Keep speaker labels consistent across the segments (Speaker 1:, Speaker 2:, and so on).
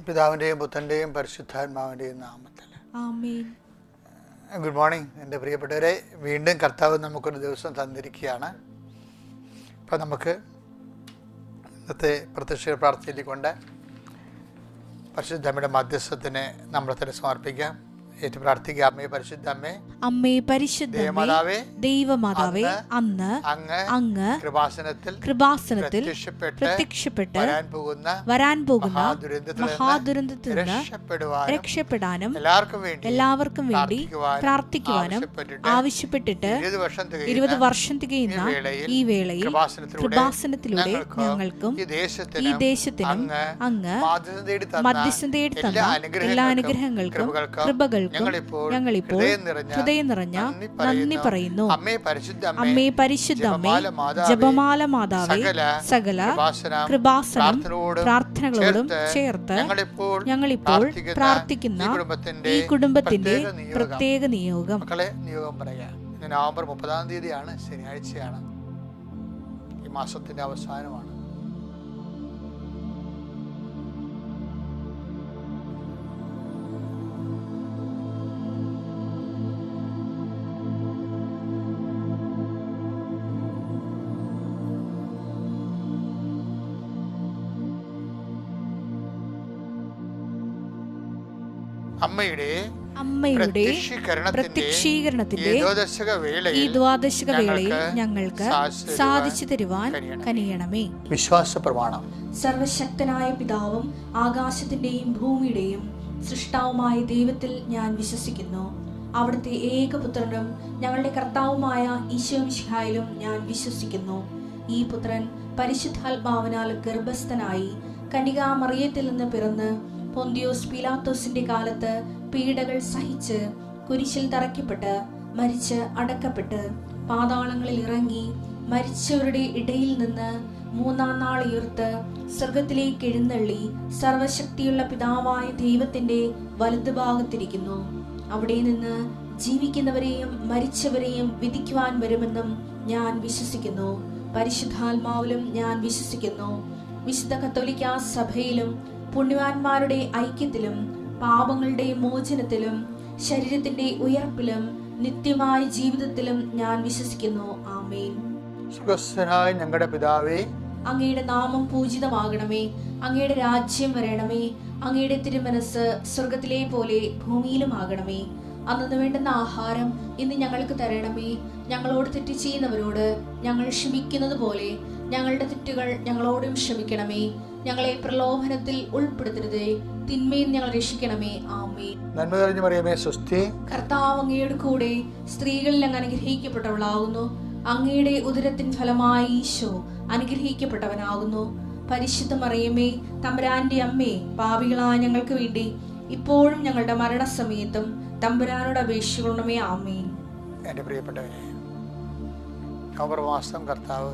Speaker 1: പിതാവിൻ്റെയും പുത്രൻ്റെയും പരിശുദ്ധാത്മാവിൻ്റെയും നാമത്തിൽ ആമേൻ. ഗുഡ് മോർണിംഗ് എൻ്റെ പ്രിയപ്പെട്ടവരെ. വീണ്ടും കർത്താവ് നമുക്കൊരു ദിവസം തന്നിരിക്കുകയാണ്. അപ്പം നമുക്ക് ഇന്നത്തെ പ്രത്യക്ഷ പ്രാർത്ഥനയിക്കൊണ്ട് പരിശുദ്ധമ്മയുടെ മധ്യസ്ഥത്തിന് നമ്മളെ തന്നെ സമർപ്പിക്കാം. ഏറ്റു പ്രാർത്ഥിക്കുക. അമ്മേ പരിശുദ്ധ അമ്മേ,
Speaker 2: അമ്മേ പരിശുദ്ധ ദൈവമാതാവേ, അന്ന് അങ്ങ് കൃപാസനത്തിൽ പ്രത്യക്ഷപ്പെട്ട് വരാൻ പോകുന്ന മഹാദുരന്തത്തിൽ നിന്ന് രക്ഷപ്പെടാനും എല്ലാവർക്കും വേണ്ടി പ്രാർത്ഥിക്കുവാനും ആവശ്യപ്പെട്ടിട്ട് 20 വർഷം തികയുന്ന ഈ വേളയിൽ കൃപാസനത്തിലൂടെ ഞങ്ങൾക്കും ഈ ദേശത്തിനും അങ്ങ് മധ്യസ്ഥം തേടി തന്ന എല്ലാ അനുഗ്രഹങ്ങൾക്കും കൃപകൾക്കും ഞങ്ങളിപ്പോൾ ഹൃദയം നിറഞ്ഞ നന്ദി പറയുന്നു. അമ്മേ പരിശുദ്ധ അമ്മേ, ജപമാല മാതാവേ, സകല കൃപാസനം പ്രാർത്ഥനകളോടും ചേർത്ത് ഞങ്ങളിപ്പോൾ പ്രാർത്ഥിക്കുന്ന ഈ കുടുംബത്തിന്റെ പ്രത്യേക നിയോഗം.
Speaker 1: നവംബർ 30 ശനിയാഴ്ചയാണ്. ഈ മാസത്തിന്റെ അവസാനമാണ്.
Speaker 2: അമ്മയുടെ പ്രത്യക്ഷീകരണത്തിന്റെ ഈ ദ്വാദശക വേളയിൽ ഞങ്ങൾക്ക് സാധിച്ചു തരുവാൻ കനിയണമേ.
Speaker 1: വിശ്വാസ പ്രമാണം.
Speaker 2: സർവശക്തനായ പിതാവും ആകാശത്തിന്റെയും ഭൂമിയുടെയും സൃഷ്ടാവുമായ ദൈവത്തിൽ ഞാൻ വിശ്വസിക്കുന്നു. അവിടുത്തെ ഏകപുത്രനും ഞങ്ങളുടെ കർത്താവുമായ ഈശോ മിശിഹായിലും ഞാൻ വിശ്വസിക്കുന്നു. ഈ പുത്രൻ പരിശുദ്ധാത്മാവിനാൽ ഗർഭസ്ഥനായി കന്യകാമറിയത്തിൽ നിന്ന് പിറന്ന് പൊന്തിയോസ് പീലാത്തോസിന്റെ കാലത്ത് പീഡകൾ സഹിച്ച് കുരിശിൽ തറയ്ക്കപ്പെട്ട് മരിച്ച് അടക്കപ്പെട്ട് പാതാളങ്ങളിൽ ഇറങ്ങി മരിച്ചവരുടെ ഇടയിൽ നിന്ന് 3-ാം നാൾ ഉയർത്ത് സ്വർഗത്തിലേക്ക് എഴുന്നള്ളി സർവശക്തിയുള്ള പിതാവായ ദൈവത്തിന്റെ വലതുഭാഗത്തിരിക്കുന്നു. അവിടെ നിന്ന് ജീവിക്കുന്നവരെയും മരിച്ചവരെയും വിധിക്കുവാൻ വരുമെന്നും ഞാൻ വിശ്വസിക്കുന്നു. പരിശുദ്ധാത്മാവിലും ഞാൻ വിശ്വസിക്കുന്നു. വിശുദ്ധ കത്തോലിക്കാ സഭയിലും പുണ്യവാന്മാരുടെ ഐക്യത്തിലും പാപങ്ങളുടെ മോചനത്തിലും ശരീരത്തിന്റെ ഉയർപ്പിലും നിത്യമായ ജീവിതത്തിലും ഞാൻ വിശ്വസിക്കുന്നു. ആമേൻ.
Speaker 1: സ്വർഗ്ഗസ്ഥനായ ഞങ്ങളുടെ പിതാവേ,
Speaker 2: അങ്ങയുടെ നാമം പൂജിതമാകണമേ. അങ്ങയുടെ രാജ്യം വരണമേ. അങ്ങയുടെ തിരുമനസ് സ്വർഗത്തിലെ പോലെ ഭൂമിയിലും ആകണമേ. അന്നു വേണ്ടുന്ന ആഹാരം ഇന്ന് ഞങ്ങൾക്ക് തരണമേ. ഞങ്ങളോട് തെറ്റ് ചെയ്യുന്നവരോട് ഞങ്ങൾ ക്ഷമിക്കുന്നത് പോലെ ഞങ്ങളുടെ തെറ്റുകൾ ഞങ്ങളോടും ക്ഷമിക്കണമേ. ഞങ്ങളെ പ്രലോഭനത്തിൽ ഉൾപ്പെടുത്തരുതേ, തിന്മയിൽ ഞങ്ങൾ രക്ഷിക്കണമേ. ആമേൻ.
Speaker 1: നന്മ നിറഞ്ഞ മറിയമേ, സ്വസ്തി.
Speaker 2: കർത്താവ് അങ്ങയുടെ കൂടെ സ്ത്രീകളിൽ അങ്ങ് അനുഗ്രഹിക്കപ്പെട്ടവളാകുന്നു. അങ്ങയുടെ ഉദരത്തിൻ ഫലമായി ഈശോ അനുഗ്രഹിക്കപ്പെട്ടവനാകുന്നു. പരിശുദ്ധ മറിയമേ, തമ്പുരാന്റെ അമ്മേ, പാപികളായ ഞങ്ങൾക്ക് വേണ്ടി ഇപ്പോഴും ഞങ്ങളുടെ മരണസമയത്തും തമ്പുരാനോട് അപേക്ഷിക്കണമേ. ആമേൻ.
Speaker 1: എൻ്റെ പ്രിയപ്പെട്ടവരെ, നവംബർ മാസം കർത്താവ്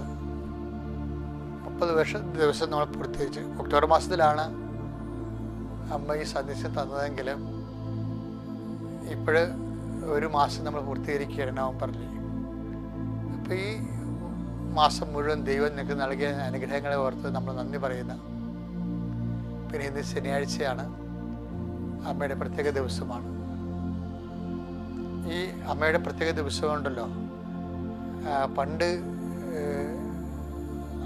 Speaker 1: 30 ദിവസം നമ്മൾ പൂർത്തീകരിച്ച് ഒക്ടോബർ മാസത്തിലാണ് അമ്മ ഈ സന്ദേശം തന്നതെങ്കിലും ഇപ്പോഴ് 1 മാസം നമ്മൾ പൂർത്തീകരിക്കുകയാണ് നവംബറിൽ. അപ്പോൾ ഈ മാസം മുഴുവൻ ദൈവം നിങ്ങൾക്ക് നൽകിയ അനുഗ്രഹങ്ങളെ ഓർത്ത് നമ്മൾ നന്ദി പറയുന്നു. പിന്നെ ഇന്ന് ശനിയാഴ്ചയാണ്, അമ്മയുടെ പ്രത്യേക ദിവസമാണ്. ഈ അമ്മയുടെ പ്രത്യേക ദിവസമുണ്ടല്ലോ, പണ്ട്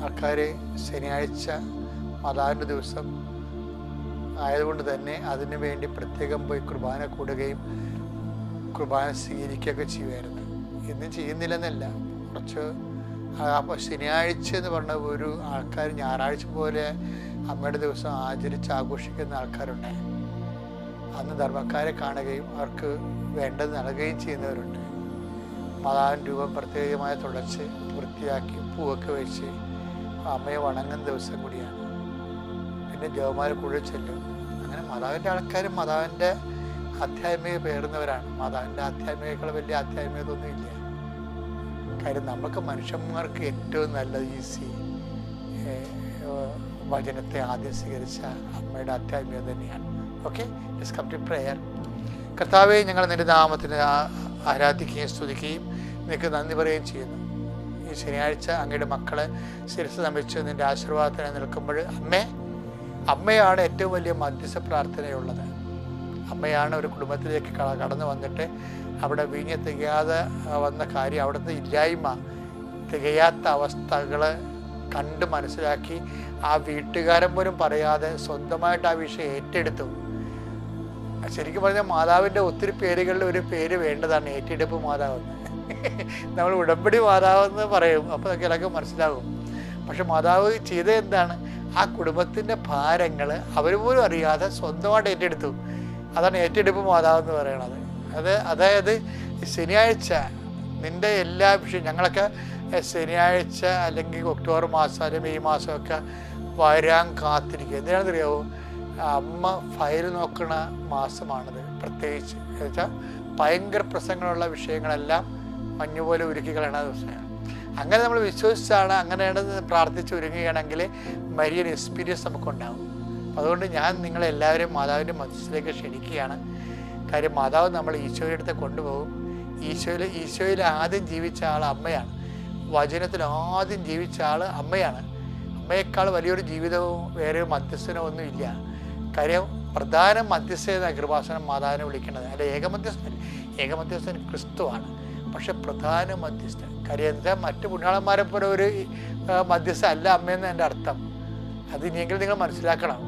Speaker 1: ആൾക്കാർ ശനിയാഴ്ച മാതാവിൻ്റെ ദിവസം ആയതുകൊണ്ട് തന്നെ അതിനു വേണ്ടി പ്രത്യേകം പോയി കുർബാന കൂടുകയും കുർബാന സ്വീകരിക്കുകയൊക്കെ ചെയ്യുമായിരുന്നു. ഇന്നും ചെയ്യുന്നില്ലെന്നല്ല, കുറച്ച് അപ്പോൾ ശനിയാഴ്ച എന്ന് പറഞ്ഞ ഒരു ആൾക്കാർ ഞായറാഴ്ച പോലെ അമ്മയുടെ ദിവസം ആഘോഷിക്കുന്ന ആൾക്കാരുണ്ട്. അന്ന് ധർമ്മക്കാരെ കാണുകയും അവർക്ക് വേണ്ടത് നൽകുകയും ചെയ്യുന്നവരുണ്ട്. മാതാവിൻ്റെ രൂപം പ്രത്യേകമായി തുടച്ച് വൃത്തിയാക്കി പൂവൊക്കെ വെച്ച് അമ്മയെ വണങ്ങുന്ന ദിവസം കൂടിയാണ്. പിന്നെ ജവമാർ കൂടുതൽ ചെല്ലും. അങ്ങനെ മാതാവിൻ്റെ ആൾക്കാരും മാതാവിൻ്റെ ആധ്യാത്മിക പേറുന്നവരാണ്. മാതാവിൻ്റെ ആധ്യാത്മികകൾ വലിയ ആധ്യാത്മികതൊന്നും ഇല്ല. കാര്യം നമുക്ക് മനുഷ്യന്മാർക്ക് ഏറ്റവും നല്ലത് ഈസി വചനത്തെ ആദ്യം സ്വീകരിച്ച അമ്മയുടെ ആധ്യാത്മികത തന്നെയാണ്. Okay, let's come to prayer. കർത്താവെ, ഞങ്ങൾ നിന്റെ നാമത്തിന് ആരാധിക്കുകയും സ്തുതിക്കുകയും നിനക്ക് നന്ദി പറയുകയും ചെയ്യുന്നു. ഈ ശനിയാഴ്ച അങ്ങയുടെ മക്കളെ ശിരസ് നമിച്ച് നിന്റെ ആശീർവാദത്തിന് നിൽക്കുമ്പോൾ അമ്മേ, അമ്മയാണ് ഏറ്റവും വലിയ മധ്യസ്ഥ പ്രാർത്ഥനയുള്ളത്. അമ്മയാണ് ഒരു കുടുംബത്തിലേക്ക് കടന്നു വന്നിട്ട് അവിടെ വീഞ്ഞ് തികയാതെ വന്ന കാര്യം, അവിടുത്തെ ഇല്ലായ്മ, തികയാത്ത അവസ്ഥകൾ കണ്ട് മനസ്സിലാക്കി ആ വീട്ടുകാരൻ പോലും പറയാതെ സ്വന്തമായിട്ട് ആ വിഷയം ഏറ്റെടുത്തു. ശരിക്കും പറഞ്ഞാൽ മാതാവിൻ്റെ ഒത്തിരി പേരുകളിൽ ഒരു പേര് വേണ്ടതാണ് ഏറ്റെടുപ്പ് മാതാവെന്ന്. നമ്മൾ ഉടമ്പടി മാതാവെന്ന് പറയും, അപ്പോൾ നമുക്ക് മനസ്സിലാകും. പക്ഷെ മാതാവ് ചെയ്തത് എന്താണ്? ആ കുടുംബത്തിൻ്റെ ഭാരങ്ങൾ അവർ പോലും അറിയാതെ സ്വന്തമായിട്ട് ഏറ്റെടുത്തു. അതാണ് ഏറ്റെടുപ്പ് മാതാവെന്ന് പറയണത്. അതായത് ശനിയാഴ്ച നിൻ്റെ എല്ലാ വിഷയം, ഞങ്ങളൊക്കെ ശനിയാഴ്ച അല്ലെങ്കിൽ ഒക്ടോബർ മാസം അല്ലെങ്കിൽ മെയ് മാസമൊക്കെ വരാൻ കാത്തിരിക്കുക. എന്തിനാണെന്നറിയാവോ? അമ്മ ഫയൽ നോക്കണ മാസമാണത്. പ്രത്യേകിച്ച് എന്നുവെച്ചാൽ ഭയങ്കര പ്രസംഗങ്ങളുള്ള വിഷയങ്ങളെല്ലാം മഞ്ഞുപോലെ ഒരുക്കി കളയണ ദിവസമാണ്. അങ്ങനെ നമ്മൾ വിശ്വസിച്ചാണ്, അങ്ങനെയാണ് പ്രാർത്ഥിച്ച് ഒരുങ്ങുകയാണെങ്കിൽ മരിയൻ എക്സ്പീരിയൻസ് നമുക്കുണ്ടാകും. അതുകൊണ്ട് ഞാൻ നിങ്ങളെല്ലാവരും മാതാവിൻ്റെ മധ്യസ്ഥയിലേക്ക് ക്ഷണിക്കുകയാണ്. കാര്യം മാതാവ് നമ്മൾ ഈശോയുടെ അടുത്ത് കൊണ്ടുപോകും. ഈശോയിൽ ആദ്യം ജീവിച്ച ആൾ അമ്മയാണ്. വചനത്തിൽ ആദ്യം ജീവിച്ച ആൾ അമ്മയാണ്. അമ്മയേക്കാൾ വലിയൊരു ജീവിതവും വേറെ മധ്യസ്ഥനോ ഒന്നും ഇല്ല. കാര്യം പ്രധാന മധ്യസ്ഥ കൃപാസനം മാതാവിനെ വിളിക്കുന്നത്. അല്ല, ഏകമധ്യസ്ഥൻ ക്രിസ്തുവാണ്. പക്ഷെ പ്രധാന മധ്യസ്ഥൻ, കാര്യം എന്താ, മറ്റു പുണ്യാളന്മാരെ പോലെ ഒരു മധ്യസ്ഥ അല്ല അമ്മയെന്ന് എൻ്റെ അർത്ഥം. അത് ഇനിയെങ്കിലും നിങ്ങൾ മനസ്സിലാക്കണം.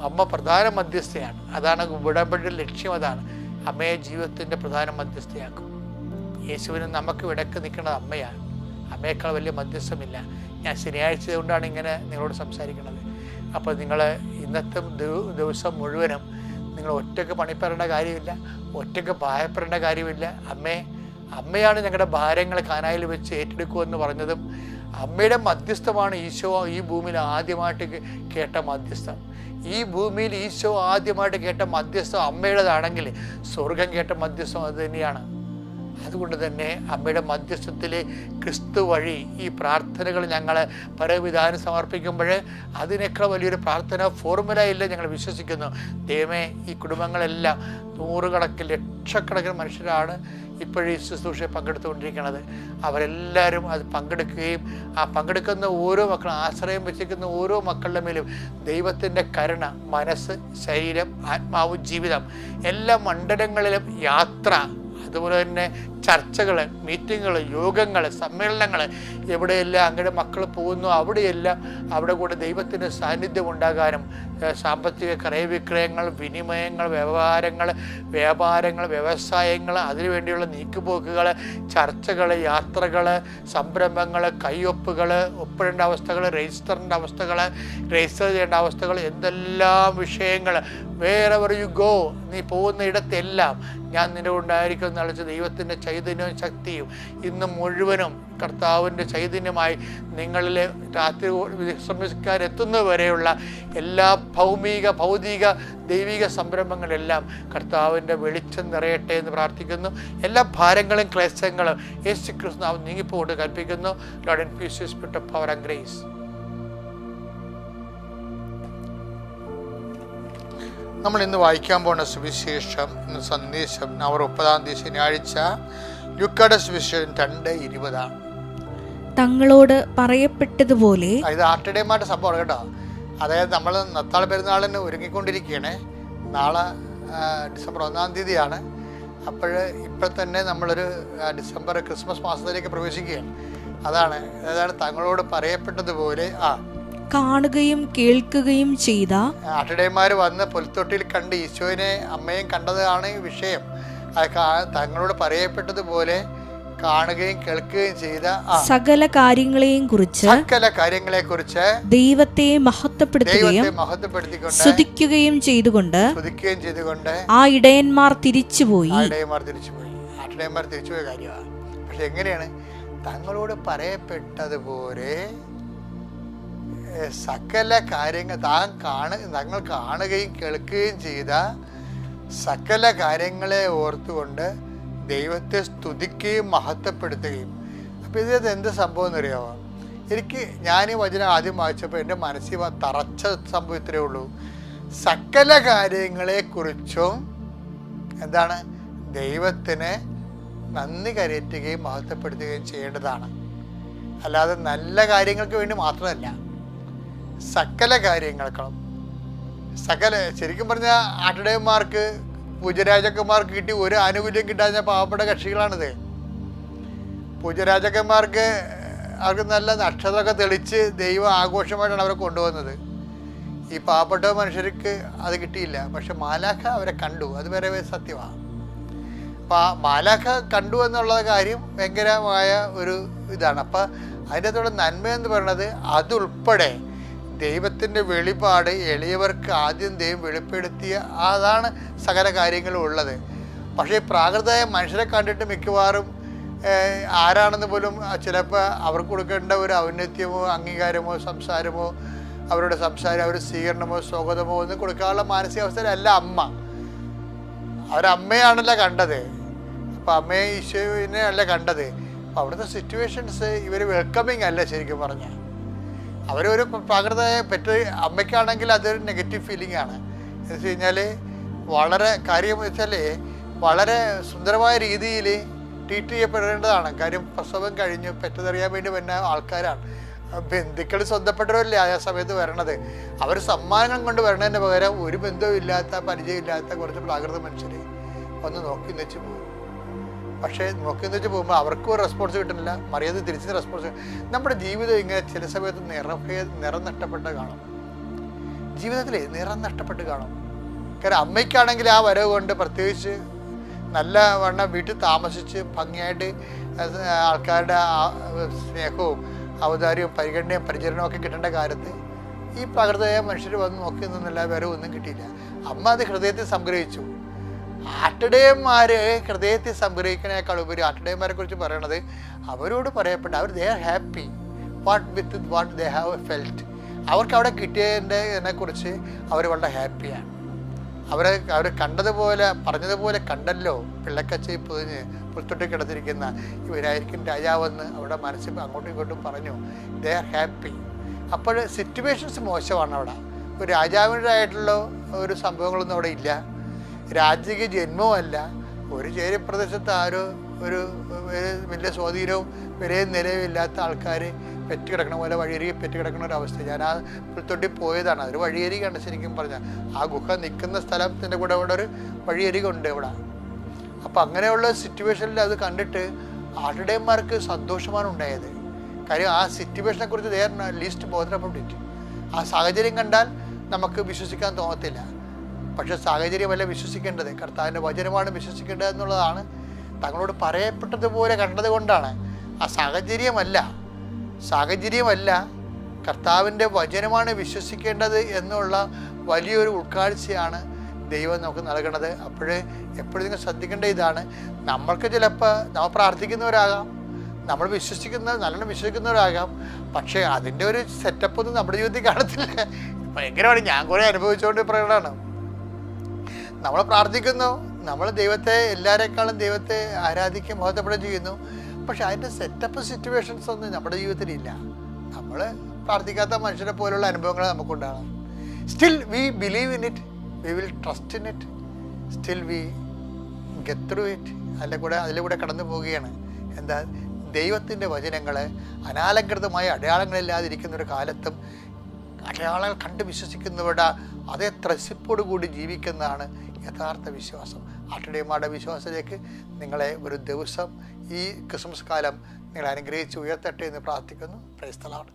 Speaker 1: അമ്മ പ്രധാന മധ്യസ്ഥയാണ്. അതാണ് ഉടമ്പടിയുടെ ലക്ഷ്യം. അതാണ് അമ്മയെ ജീവിതത്തിൻ്റെ പ്രധാന മധ്യസ്ഥയാക്കും. യേശുവിന് നമുക്ക് ഇടയ്ക്ക് നിൽക്കുന്നത് അമ്മയാണ്. അമ്മയേക്കാൾ വലിയ മധ്യസ്ഥമില്ല. ഞാൻ ശനിയാഴ്ച കൊണ്ടാണ് ഇങ്ങനെ നിങ്ങളോട് സംസാരിക്കുന്നത്. അപ്പോൾ നിങ്ങൾ ഇന്നത്തെ ദിവസം മുഴുവനും നിങ്ങൾ ഒറ്റയ്ക്ക് പണിപ്പെടേണ്ട കാര്യമില്ല, ഒറ്റയ്ക്ക് ഭയപ്പെടേണ്ട കാര്യമില്ല. അമ്മയാണ് ഞങ്ങളുടെ ഭാരങ്ങൾ കാനായിൽ വെച്ച് ഏറ്റെടുക്കുമെന്ന് പറഞ്ഞതും അമ്മയുടെ മധ്യസ്ഥമാണ് ഈശോ ഈ ഭൂമിയിൽ ആദ്യമായിട്ട് കേട്ട മധ്യസ്ഥം. ഈ ഭൂമിയിൽ ഈശോ ആദ്യമായിട്ട് കേട്ട മധ്യസ്ഥം അമ്മയുടേതാണെങ്കിൽ സ്വർഗം കേട്ട മധ്യസ്ഥം അത് തന്നെയാണ്. അതുകൊണ്ട് തന്നെ അമ്മയുടെ മധ്യസ്ഥത്തിൽ ക്രിസ്തു വഴി ഈ പ്രാർത്ഥനകൾ ഞങ്ങൾ പരവിധാനം സമർപ്പിക്കുമ്പോൾ അതിനേക്കാൾ വലിയൊരു പ്രാർത്ഥന ഫോർമുല ഇല്ല. ഞങ്ങൾ വിശ്വസിക്കുന്നു. ദൈവമേ, ഈ കുടുംബങ്ങളെല്ലാം നൂറുകണക്കിന് ലക്ഷക്കണക്കിന് മനുഷ്യരാണ് ഇപ്പോഴും ഈ ശുശ്രൂഷയെ പങ്കെടുത്തുകൊണ്ടിരിക്കുന്നത്. അവരെല്ലാവരും അത് പങ്കെടുക്കുകയും ആ പങ്കെടുക്കുന്ന ഓരോ മക്കളും ആശ്രയം വെച്ചിരിക്കുന്ന ഓരോ മക്കളുടെ മേലും ദൈവത്തിൻ്റെ കരുണ, മനസ്സ്, ശരീരം, ആത്മാവ്, ജീവിതം എല്ലാ മണ്ഡലങ്ങളിലും യാത്ര, അതുപോലെ തന്നെ ചർച്ചകൾ, മീറ്റിങ്ങുകൾ, യോഗങ്ങൾ, സമ്മേളനങ്ങൾ, എവിടെയെല്ലാം അങ്ങനെ മക്കൾ പോകുന്നു അവിടെയെല്ലാം അവിടെ കൂടെ ദൈവത്തിൻ്റെ സാന്നിധ്യം ഉണ്ടാകാനും സാമ്പത്തിക ക്രയവിക്രയങ്ങൾ, വിനിമയങ്ങൾ, വ്യാപാരങ്ങൾ, വ്യവസായങ്ങൾ, അതിനുവേണ്ടിയുള്ള നീക്കുപോക്കുകൾ, ചർച്ചകൾ, യാത്രകൾ, സംരംഭങ്ങൾ, കൈയൊപ്പുകൾ, ഒപ്പിടേണ്ട അവസ്ഥകൾ, രജിസ്റ്റർ ചെയ്യേണ്ട അവസ്ഥകൾ, എന്തെല്ലാം വിഷയങ്ങൾ, വേറെവർ യു ഗോ, നീ പോകുന്ന ഇടത്തെല്ലാം ഞാൻ നിന്റെ ഉണ്ടായിരിക്കും എന്നളിച്ച് ദൈവത്തിൻ്റെ ചൈതന്യവും ശക്തിയും ഇന്ന് മുഴുവനും കർത്താവിൻ്റെ ചൈതന്യമായി നിങ്ങളിലെ രാത്രി വിശ്രമിക്കാരെത്തുന്നവരെയുള്ള എല്ലാ ഭൗതിക ദൈവിക സംരംഭങ്ങളെല്ലാം കർത്താവിൻ്റെ വെളിച്ചം നിറയട്ടെ എന്ന് പ്രാർത്ഥിക്കുന്നു. എല്ലാ ഭാരങ്ങളും ക്ലേശങ്ങളും യേശു ക്രിസ്തു നീങ്ങിപ്പോട്ട് കൽപ്പിക്കുന്നു. Lord and piece, spirit of power and grace. നമ്മൾ ഇന്ന് വായിക്കാൻ പോകുന്ന സുവിശേഷം, ഇന്ന് സന്ദേശം നവംബർ 30 ശനിയാഴ്ച, ലുക്കായുടെ സുവിശേഷം 2:20.
Speaker 2: തങ്ങളോട് പറയപ്പെട്ടതുപോലെ.
Speaker 1: ഇത് ആർട്ടിഡേമായിട്ട് സംഭവം കേട്ടോ. അതായത് നമ്മൾ നത്താൾ പെരുന്നാളിന് ഒരുങ്ങിക്കൊണ്ടിരിക്കുകയാണ്. നാളെ ഡിസംബർ 1 അപ്പോൾ ഇപ്പോൾ തന്നെ നമ്മളൊരു ഡിസംബർ ക്രിസ്മസ് മാസത്തിലേക്ക് പ്രവേശിക്കുകയാണ്. അതാണ് തങ്ങളോട് പറയപ്പെട്ടതുപോലെ
Speaker 2: കാണുകയും കേൾക്കുകയും ചെയ്ത
Speaker 1: ആട്ടിടയന്മാർ വന്ന് പുൽത്തൊട്ടിയിൽ കണ്ട് ഈശോനെ അമ്മയും കണ്ടതാണ് വിഷയം. തങ്ങളോട് പറയപ്പെട്ടതുപോലെ കാണുകയും കേൾക്കുകയും ചെയ്ത
Speaker 2: സകല കാര്യങ്ങളെയും
Speaker 1: കുറിച്ച്
Speaker 2: ദൈവത്തെ മഹത്വപ്പെടുത്തുകയും സ്തുതിക്കുകയും ചെയ്തുകൊണ്ട് ആ ഇടയന്മാർ തിരിച്ചുപോയി.
Speaker 1: ആട്ടിടയന്മാർ തിരിച്ചുപോയ കാര്യമാണ്. പക്ഷെ എങ്ങനെയാണ്? തങ്ങളോട് പറയപ്പെട്ടതുപോലെ സകല കാര്യങ്ങൾ തങ്ങൾ കാണുകയും കേൾക്കുകയും ചെയ്ത സകല കാര്യങ്ങളെ ഓർത്തുകൊണ്ട് ദൈവത്തെ സ്തുതിക്കുകയും മഹത്വപ്പെടുത്തുകയും. അപ്പോൾ ഇതിനകത്ത് എന്ത് സംഭവം എന്നറിയാമോ? ഞാൻ ഈ വചനം ആദ്യം വായിച്ചപ്പോൾ എൻ്റെ മനസ്സിൽ തറച്ച സംഭവം ഇത്രയേ ഉള്ളൂ. സകല കാര്യങ്ങളെക്കുറിച്ചും എന്താണ്? ദൈവത്തിന് നന്ദി കരയറ്റുകയും മഹത്വപ്പെടുത്തുകയും ചെയ്യേണ്ടതാണ്. അല്ലാതെ നല്ല കാര്യങ്ങൾക്ക് വേണ്ടി മാത്രമല്ല, സകല കാര്യങ്ങൾക്കും ശരിക്കും പറഞ്ഞാൽ ആട്ടിടയന്മാർക്ക് പൂജരാജക്കന്മാർക്ക് കിട്ടി ഒരു ആനുകൂല്യം കിട്ടാഞ്ഞ പാവപ്പെട്ട കക്ഷികളാണിത്. പൂജരാജക്കന്മാർക്ക് അവർക്ക് നല്ല നക്ഷത്രമൊക്കെ തെളിച്ച് ദൈവം ആഘോഷമായിട്ടാണ് അവരെ കൊണ്ടുവന്നത്. ഈ പാവപ്പെട്ട മനുഷ്യർക്ക് അത് കിട്ടിയില്ല. പക്ഷെ മാലാഖ അവരെ കണ്ടു, അത് വേറെ സത്യമാണ്. അപ്പം മാലാഖ കണ്ടു എന്നുള്ള കാര്യം ഭയങ്കരമായ ഒരു ഇതാണ്. അപ്പം അതിൻ്റെ അകത്തുള്ള നന്മ എന്ന് പറയുന്നത് അതുൾപ്പെടെ ദൈവത്തിൻ്റെ വെളിപാട് എളിയവർക്ക് ആദ്യം ദൈവം വെളിപ്പെടുത്തിയ അതാണ് സകല കാര്യങ്ങളും ഉള്ളത്. പക്ഷേ ഈ പ്രാകൃതമായ മനുഷ്യരെ കണ്ടിട്ട് മിക്കവാറും ആരാണെന്ന് പോലും ചിലപ്പോൾ അവർക്ക് കൊടുക്കേണ്ട ഒരു ഔന്നത്യമോ അംഗീകാരമോ സംസാരമോ അവരുടെ സംസാരം അവരുടെ സ്വീകരണമോ സ്വാഗതമോ ഒന്നും കൊടുക്കാനുള്ള മാനസികാവസ്ഥയിലല്ല അമ്മ. അവരമ്മയാണല്ലോ കണ്ടത്. അപ്പം അമ്മയെ ഈശോനെ അല്ല കണ്ടത്. അപ്പം അവിടുത്തെ സിറ്റുവേഷൻസ് ഇവർ വെൽക്കമിങ് അല്ല. ശരിക്കും പറഞ്ഞാൽ അവരൊരു പ്രാകൃതമായ അമ്മയ്ക്കാണെങ്കിൽ അതൊരു നെഗറ്റീവ് ഫീലിംഗ് ആണ്. എന്ന് വെച്ച് കഴിഞ്ഞാൽ വളരെ കാര്യം വെച്ചാൽ വളരെ സുന്ദരമായ രീതിയിൽ ട്രീറ്റ് ചെയ്യപ്പെടേണ്ടതാണ്. കാര്യം പ്രസവം കഴിഞ്ഞ് പെറ്റതറിയാൻ വേണ്ടി വരുന്ന ആൾക്കാരാണ്. ബന്ധുക്കൾ സ്വന്തപ്പെട്ടവരല്ലേ ആ സമയത്ത് വരണത്. അവർ സമ്മാനങ്ങൾ കൊണ്ട് വരണതിന് പകരം ഒരു ബന്ധവും ഇല്ലാത്ത പരിചയമില്ലാത്ത കുറച്ച് പ്രാകൃത മനുഷ്യർ ഒന്ന് നോക്കി വെച്ച് പോകും. പക്ഷേ നോക്കി വെച്ച് പോകുമ്പോൾ അവർക്കും ഒരു റെസ്പോൺസ് കിട്ടുന്നില്ല, മറിയാതെ തിരിച്ച് റെസ്പോൺസ്. നമ്മുടെ ജീവിതം ഇങ്ങനെ ചില സമയത്ത് നിറം നഷ്ടപ്പെട്ട് കാണും. ജീവിതത്തിൽ നിറം നഷ്ടപ്പെട്ട് കാണും. കാരണം അമ്മയ്ക്കാണെങ്കിൽ ആ വരവ് കൊണ്ട് പ്രത്യേകിച്ച് നല്ല വണ്ണം വീട്ടിൽ താമസിച്ച് ഭംഗിയായിട്ട് ആൾക്കാരുടെ സ്നേഹവും ഔദാര്യവും പരിഗണനയും പരിചരണവും ഒക്കെ കിട്ടേണ്ട കാലത്ത് ഈ പ്രാകൃതമായ മനുഷ്യർ വന്ന് നോക്കി നിന്നില്ല, വരവൊന്നും കിട്ടിയില്ല. അമ്മ അത് ഹൃദയത്തിൽ സംഗ്രഹിച്ചു. ആട്ടിടയന്മാർ ഹൃദയത്തിൽ സംഗ്രഹിക്കുന്നതിനേക്കാൾ ഉപരി ആട്ടിടയന്മാരെ കുറിച്ച് പറയണത് അവരോട് പറയപ്പെട്ട അവർ they are happy with what they have felt. അവർക്ക് അവിടെ കിട്ടിയതിനെ കുറിച്ച് അവർ വളരെ ഹാപ്പിയാണ്. അവർ കണ്ടതുപോലെ പറഞ്ഞതുപോലെ കണ്ടല്ലോ പിള്ളക്കച്ചി പൊതിഞ്ഞ് പുൽത്തൊട്ടി കിടന്നിരിക്കുന്ന ഇവരായിരിക്കും രാജാവെന്ന് അവിടെ മനസ്സിൽ അങ്ങോട്ടും ഇങ്ങോട്ടും പറഞ്ഞു. ദേ ആർ ഹാപ്പി. അപ്പോൾ സിറ്റുവേഷൻസ് മോശമാണ്. അവിടെ ഒരു രാജാവിൻ്റെതായിട്ടുള്ള ഒരു സംഭവങ്ങളൊന്നും അവിടെ ഇല്ല. രാജകീയ ജന്മവുമല്ല. ഒരു ചേരി പ്രദേശത്ത് ആരോ ഒരു വലിയ സ്വാധീനവും വിലയും നിലയും ഇല്ലാത്ത ആൾക്കാർ പെറ്റുകിടക്കണ പോലെ വഴിയരികെ പെറ്റുകിടക്കുന്ന ഒരു അവസ്ഥ. ഞാൻ ആ പുൽത്തൊട്ടി പോയതാണ്. അതൊരു വഴിയരികയാണ് ശരിക്കും പറഞ്ഞാൽ. ആ ഗുഹ നിൽക്കുന്ന സ്ഥലത്തിൻ്റെ കൂടെ ഇവിടെ ഒരു വഴിയരിക ഉണ്ട് ഇവിടെ. അപ്പം അങ്ങനെയുള്ള സിറ്റുവേഷനിൽ അത് കണ്ടിട്ട് ആട്ടിടയന്മാർക്ക് സന്തോഷമാണ് ഉണ്ടായത്. കാര്യം ആ സിറ്റുവേഷനെ കുറിച്ച് they are least bother about it. ആ സാഹചര്യം കണ്ടാൽ നമുക്ക് വിശ്വസിക്കാൻ തോന്നത്തില്ല. പക്ഷെ സാഹചര്യമല്ല വിശ്വസിക്കേണ്ടത്, കർത്താവിൻ്റെ വചനമാണ് വിശ്വസിക്കേണ്ടത് എന്നുള്ളതാണ് തങ്ങളോട് പറയപ്പെട്ടതുപോലെ കണ്ടത് കൊണ്ടാണ്. ആ സാഹചര്യമല്ല കർത്താവിൻ്റെ വചനമാണ് വിശ്വസിക്കേണ്ടത് എന്നുള്ള വലിയൊരു ഉൾക്കാഴ്ചയാണ് ദൈവം നമുക്ക് നൽകണത്. എപ്പോഴും നിങ്ങൾ ശ്രദ്ധിക്കേണ്ട ഇതാണ്, നമ്മൾക്ക് ചിലപ്പോൾ നമ്മൾ പ്രാർത്ഥിക്കുന്നവരാകാം, നമ്മൾ നല്ലോണം വിശ്വസിക്കുന്നവരാകാം. പക്ഷേ അതിൻ്റെ ഒരു സെറ്റപ്പൊന്നും നമ്മുടെ ജീവിതത്തിൽ കാണത്തില്ല. ഭയങ്കരമാണ്. ഞാൻ കുറേ അനുഭവിച്ചുകൊണ്ട് പറയുന്നതാണ്. നമ്മൾ പ്രാർത്ഥിക്കുന്നു, നമ്മൾ ദൈവത്തെ എല്ലാവരെക്കാളും ദൈവത്തെ ആരാധിക്കുകയും മഹത്വപ്പെടുകയും ചെയ്യുന്നു. പക്ഷെ അതിൻ്റെ സെറ്റപ്പ് സിറ്റുവേഷൻസ് ഒന്നും നമ്മുടെ ജീവിതത്തിലില്ല. നമ്മൾ പ്രാർത്ഥിക്കാത്ത മനുഷ്യരെ പോലുള്ള അനുഭവങ്ങൾ നമുക്കുണ്ടാകണം. Still we believe in it, we will trust in it, still we get through it. അതിലൂടെ കടന്നു പോവുകയാണ്. എന്താ, ദൈവത്തിൻ്റെ വചനങ്ങൾ അനാലങ്കൃതമായ അടയാളങ്ങളില്ലാതിരിക്കുന്നൊരു കാലത്തും അടയാളങ്ങൾ കണ്ട് വിശ്വസിക്കുന്നവരുടെ അതേ ത്രസിപ്പോടു കൂടി ജീവിക്കുന്നതാണ് യഥാർത്ഥ വിശ്വാസം. ആട്ടിടയന്മാരുടെ വിശ്വാസത്തിലേക്ക് നിങ്ങളെ ഒരു ദിവസം ഈ ക്രിസ്മസ് കാലം നിങ്ങളെ അനുഗ്രഹിച്ച് ഉയർത്തട്ടെ എന്ന് പ്രാർത്ഥിക്കുന്നു. Praise the Lord.